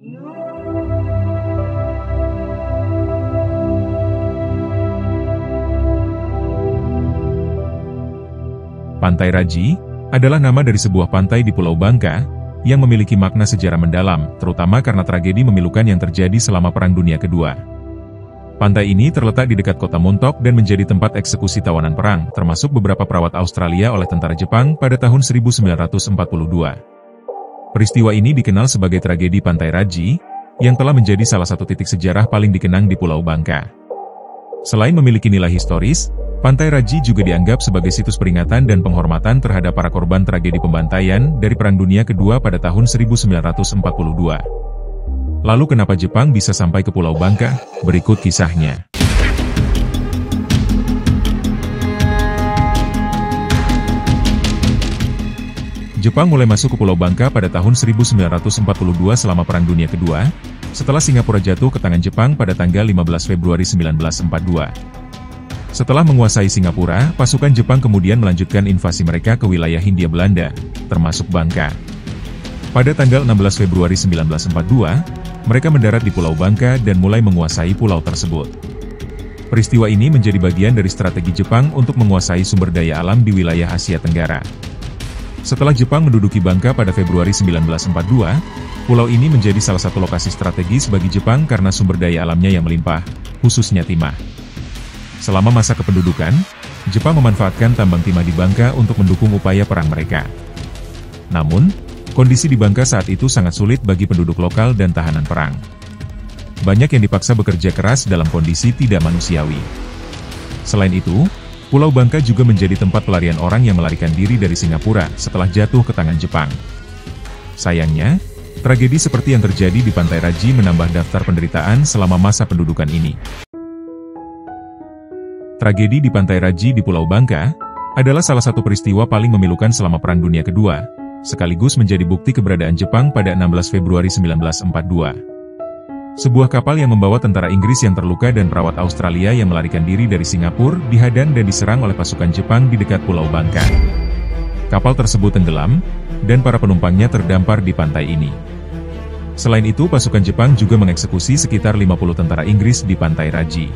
Pantai Raji adalah nama dari sebuah pantai di Pulau Bangka yang memiliki makna sejarah mendalam, terutama karena tragedi memilukan yang terjadi selama Perang Dunia Kedua. Pantai ini terletak di dekat kota Montok dan menjadi tempat eksekusi tawanan perang, termasuk beberapa perawat Australia oleh tentara Jepang pada tahun 1942. Peristiwa ini dikenal sebagai tragedi Pantai Raji, yang telah menjadi salah satu titik sejarah paling dikenang di Pulau Bangka. Selain memiliki nilai historis, Pantai Raji juga dianggap sebagai situs peringatan dan penghormatan terhadap para korban tragedi pembantaian dari Perang Dunia Kedua pada tahun 1942. Lalu kenapa Jepang bisa sampai ke Pulau Bangka? Berikut kisahnya. Jepang mulai masuk ke Pulau Bangka pada tahun 1942 selama Perang Dunia Kedua, setelah Singapura jatuh ke tangan Jepang pada tanggal 15 Februari 1942. Setelah menguasai Singapura, pasukan Jepang kemudian melanjutkan invasi mereka ke wilayah Hindia Belanda, termasuk Bangka. Pada tanggal 16 Februari 1942, mereka mendarat di Pulau Bangka dan mulai menguasai pulau tersebut. Peristiwa ini menjadi bagian dari strategi Jepang untuk menguasai sumber daya alam di wilayah Asia Tenggara. Setelah Jepang menduduki Bangka pada Februari 1942, pulau ini menjadi salah satu lokasi strategis bagi Jepang karena sumber daya alamnya yang melimpah, khususnya timah. Selama masa kependudukan, Jepang memanfaatkan tambang timah di Bangka untuk mendukung upaya perang mereka. Namun, kondisi di Bangka saat itu sangat sulit bagi penduduk lokal dan tahanan perang. Banyak yang dipaksa bekerja keras dalam kondisi tidak manusiawi. Selain itu, Pulau Bangka juga menjadi tempat pelarian orang yang melarikan diri dari Singapura setelah jatuh ke tangan Jepang. Sayangnya, tragedi seperti yang terjadi di Pantai Raji menambah daftar penderitaan selama masa pendudukan ini. Tragedi di Pantai Raji di Pulau Bangka adalah salah satu peristiwa paling memilukan selama Perang Dunia Kedua, sekaligus menjadi bukti keberadaan Jepang pada 16 Februari 1942. Sebuah kapal yang membawa tentara Inggris yang terluka dan perawat Australia yang melarikan diri dari Singapura dihadang dan diserang oleh pasukan Jepang di dekat Pulau Bangka. Kapal tersebut tenggelam, dan para penumpangnya terdampar di pantai ini. Selain itu, pasukan Jepang juga mengeksekusi sekitar 50 tentara Inggris di Pantai Raji.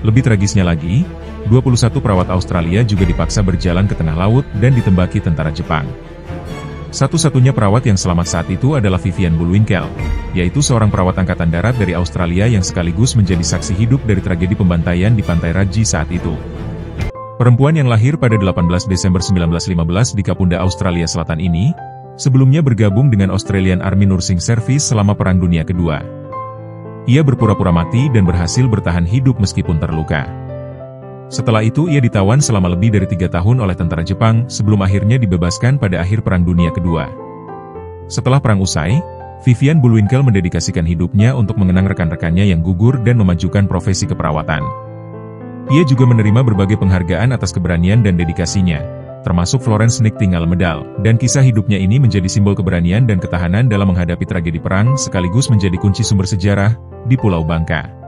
Lebih tragisnya lagi, 21 perawat Australia juga dipaksa berjalan ke tengah laut dan ditembaki tentara Jepang. Satu-satunya perawat yang selamat saat itu adalah Vivian Bullwinkle, yaitu seorang perawat angkatan darat dari Australia yang sekaligus menjadi saksi hidup dari tragedi pembantaian di Pantai Raji saat itu. Perempuan yang lahir pada 18 Desember 1915 di Kapunda, Australia Selatan ini, sebelumnya bergabung dengan Australian Army Nursing Service selama Perang Dunia Kedua. Ia berpura-pura mati dan berhasil bertahan hidup meskipun terluka. Setelah itu ia ditawan selama lebih dari 3 tahun oleh tentara Jepang sebelum akhirnya dibebaskan pada akhir Perang Dunia Kedua. Setelah perang usai, Vivian Bullwinkle mendedikasikan hidupnya untuk mengenang rekan-rekannya yang gugur dan memajukan profesi keperawatan. Ia juga menerima berbagai penghargaan atas keberanian dan dedikasinya, termasuk Florence Nightingale Medal, dan kisah hidupnya ini menjadi simbol keberanian dan ketahanan dalam menghadapi tragedi perang sekaligus menjadi kunci sumber sejarah di Pulau Bangka.